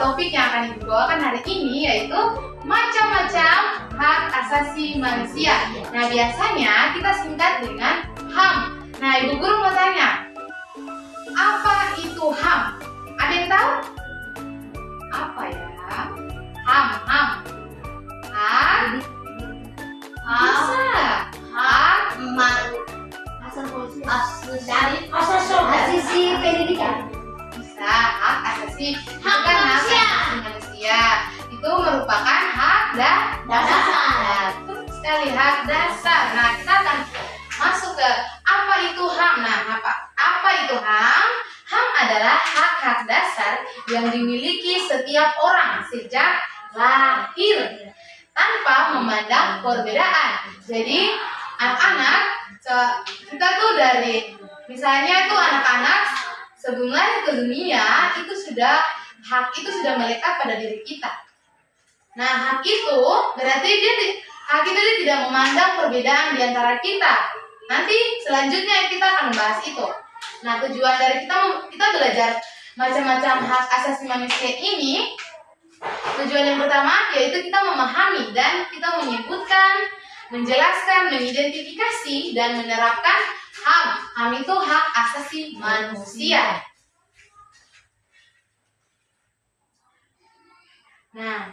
topik yang akan Ibu bawakan hari ini yaitu macam-macam hak asasi manusia. Nah, biasanya kita singkat dengan HAM. Nah, Ibu Guru mau tanya, apa itu HAM? Ada yang tahu? Apa ya? HAM. Asasi pendidikan. Bisa, hak asasi manusia. Itu merupakan hak dasar. Betul sekali, hak dasar. Nah, kita akan masuk ke apa itu HAM. Nah, apa itu HAM? HAM adalah hak-hak dasar yang dimiliki setiap orang sejak lahir tanpa memandang perbedaan. Jadi, anak-anak kita tuh dari misalnya itu anak-anak sebelum lahir ke dunia itu hak itu sudah melekat pada diri kita. Nah, hak itu berarti hak itu tidak memandang perbedaan di antara kita. Nanti selanjutnya kita akan membahas itu. Nah, tujuan dari kita belajar macam-macam hak asasi manusia ini, tujuan yang pertama yaitu kita memahami dan kita menyebutkan, menjelaskan, mengidentifikasi dan menerapkan HAM. HAM itu hak asasi manusia. Nah,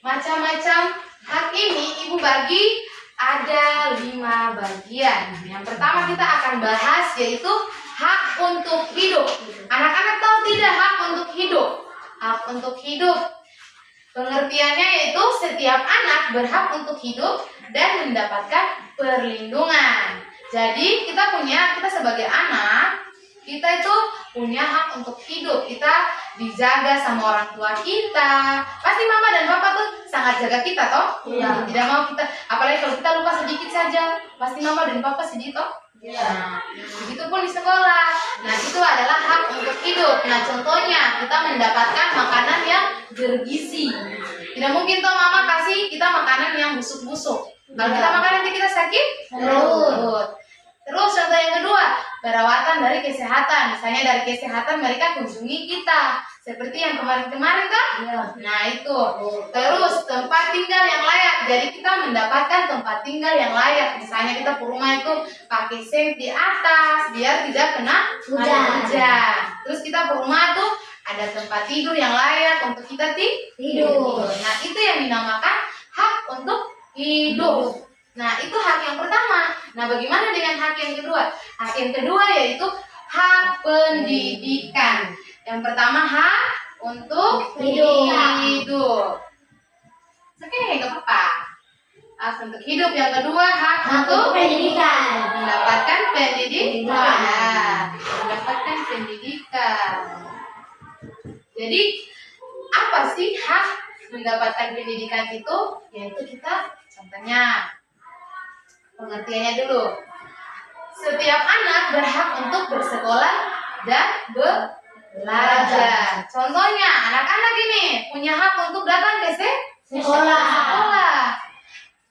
macam-macam hak ini Ibu bagi ada 5 bagian. Yang pertama kita akan bahas yaitu hak untuk hidup. Anak-anak tahu tidak hak untuk hidup? Hak untuk hidup pengertiannya yaitu setiap anak berhak untuk hidup dan mendapatkan perlindungan. Jadi kita sebagai anak, kita itu punya hak untuk hidup. Kita dijaga sama orang tua kita. Pasti mama dan papa tuh sangat jaga kita toh? Iya. Tidak mau kita, apalagi kalau kita lupa sedikit saja, pasti mama dan papa sedih toh? Iya. Nah, begitupun di sekolah. Nah, itu adalah hak untuk hidup. Nah, contohnya kita mendapatkan makanan yang bergizi. Tidak mungkin toh mama kasih kita makanan yang busuk-busuk. Kalau kita makan nanti kita sakit perut. Terus contoh yang kedua, perawatan dari kesehatan. Misalnya dari kesehatan mereka kunjungi kita. Seperti yang kemarin-kemarin kan? Iya. Nah, itu. Terus tempat tinggal yang layak. Jadi kita mendapatkan tempat tinggal yang layak. Misalnya kita ke rumah itu pakai seng di atas biar tidak kena hujan. Terus kita ke rumah tuh ada tempat tidur yang layak untuk kita tidur. Nah, itu yang dinamakan hak untuk hidup. Nah, itu hak yang pertama. Nah, bagaimana dengan hak yang kedua? Hak yang kedua yaitu hak pendidikan. Yang pertama hak untuk hidup. Oke, nggak apa-apa. Hak untuk hidup. Yang kedua hak untuk pendidikan. mendapatkan pendidikan. Mendapatkan pendidikan. Jadi, apa sih hak mendapatkan pendidikan itu? Yaitu kita, contohnya, pengertiannya dulu. Setiap anak berhak untuk bersekolah dan belajar. Contohnya, anak-anak ini punya hak untuk datang ke sekolah.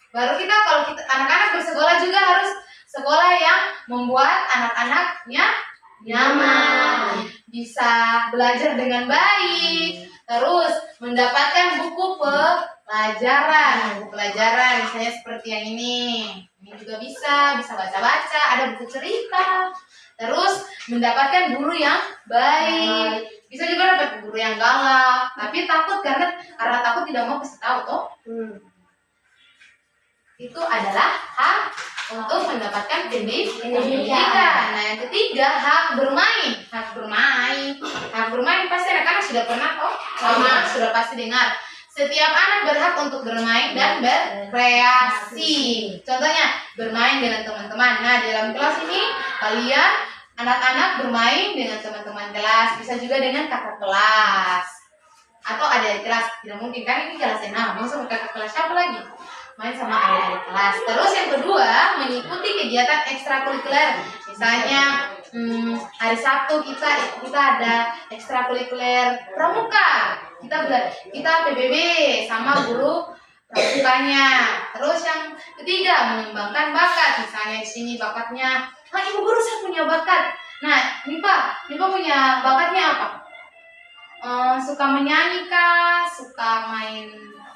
Baru kalau anak-anak bersekolah juga harus sekolah yang membuat anak-anaknya nyaman, bisa belajar dengan baik, terus mendapatkan buku pelajaran, misalnya seperti yang ini juga bisa baca-baca, ada buku cerita, terus mendapatkan guru yang baik, bisa juga dapat guru yang galak, tapi takut karena takut tidak mau kasih tahu toh. Itu adalah hak untuk mendapatkan pendidikan. Nah, yang ketiga hak bermain. Hak bermain pasti anak-anak sudah pernah toh, sudah pasti dengar. Setiap anak berhak untuk bermain dan berkreasi. Contohnya bermain dengan teman-teman. Nah, dalam kelas ini kalian anak-anak bermain dengan teman-teman kelas, bisa juga dengan kakak kelas atau adik kelas. Tidak mungkin kan ini kelas 6, maksud kakak kelas siapa lagi? Main sama adik-adik kelas. Terus yang kedua, mengikuti kegiatan ekstrakurikuler. Misalnya hari Sabtu kita ada ekstrakurikuler pramuka. Kita PBB sama guru pramukanya. Terus yang ketiga, mengembangkan bakat. Misalnya di sini bakatnya, Ibu guru saya punya bakat. Nah, Nipa punya bakatnya apa? suka menyanyi kah, suka main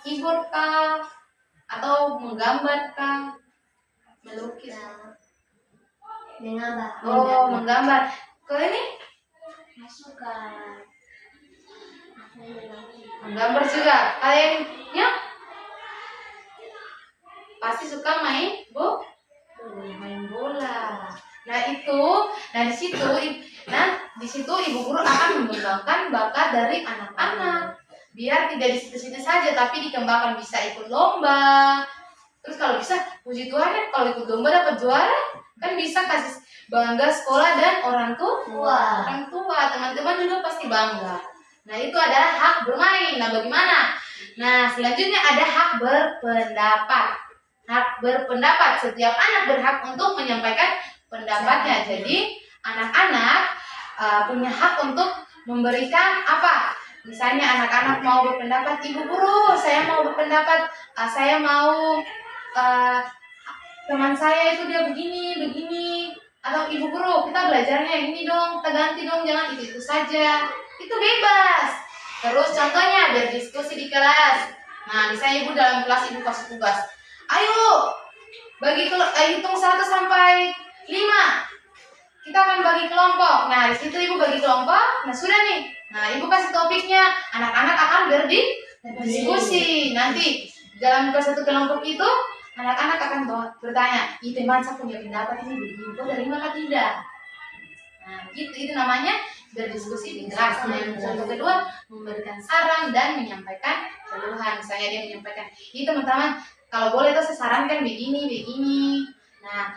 keyboard kah, atau menggambar kah, melukis? Menggambar. Oh, menggambar. Kalau ini Suka. menggambar juga. Kaliannya pasti suka main main bola. Nah di situ ibu guru akan mengembangkan bakat dari anak-anak. Biar tidak di situ-situ saja, tapi dikembangkan, bisa ikut lomba. Terus kalau bisa, puji Tuhan ya, kalau ikut lomba dapat juara, kan bisa kasih bangga sekolah dan orang tua. Teman-teman juga pasti bangga. Nah, itu adalah hak bermain. Nah, bagaimana? Nah, selanjutnya ada hak berpendapat. Hak berpendapat, setiap anak berhak untuk menyampaikan pendapatnya. Jadi, anak-anak punya hak untuk memberikan apa? Misalnya anak-anak mau berpendapat, ibu guru, saya mau berpendapat, saya mau teman saya itu dia begini, atau ibu guru kita belajarnya yang ini dong, kita ganti dong, jangan itu saja, itu bebas. Terus contohnya berdiskusi di kelas. Nah, misalnya ibu dalam kelas ibu kasih tugas, ayo hitung 1 sampai 5. Kita akan bagi kelompok. Nah, di situ ibu bagi kelompok. Nah, sudah nih. Nah, ibu kasih topiknya. Anak-anak akan berdiskusi. Nanti dalam satu kelompok itu, anak-anak akan bertanya, teman saya punya pendapat ini begini, kok dari mana tidak? Nah, gitu. Itu namanya berdiskusi di kelas. Nah, yang contoh kedua, memberikan saran dan menyampaikan keluhan. Misalnya dia menyampaikan, ini teman-teman, kalau boleh itu saya sarankan begini. Nah,